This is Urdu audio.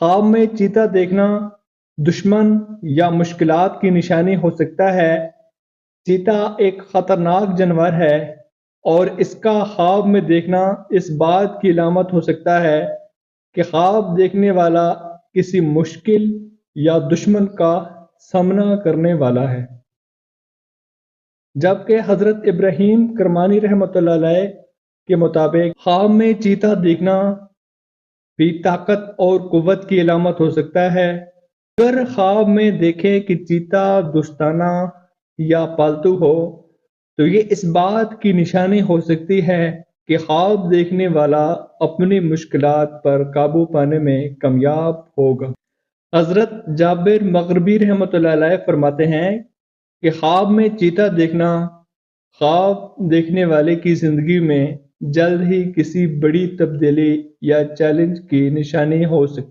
خواب میں چیتا دیکھنا دشمن یا مشکلات کی نشانی ہو سکتا ہے۔ چیتا ایک خطرناک جانور ہے اور اس کا خواب میں دیکھنا اس بات کی علامت ہو سکتا ہے کہ خواب دیکھنے والا کسی مشکل یا دشمن کا سامنا کرنے والا ہے۔ جبکہ حضرت ابراہیم کرمانی رحمۃ اللہ علیہ کے مطابق خواب میں چیتا دیکھنا بھی طاقت اور قوت کی علامت ہو سکتا ہے۔ اگر خواب میں دیکھے کہ چیتا دوستانہ یا پالتو ہو تو یہ اس بات کی نشانی ہو سکتی ہے کہ خواب دیکھنے والا اپنی مشکلات پر قابو پانے میں کامیاب ہوگا۔ حضرت جابر مغربی رحمۃ اللہ علیہ فرماتے ہیں کہ خواب میں چیتا دیکھنا خواب دیکھنے والے کی زندگی میں جلد ہی کسی بڑی تبدیلی یا چیلنج کی نشانی ہو سکتا ہے۔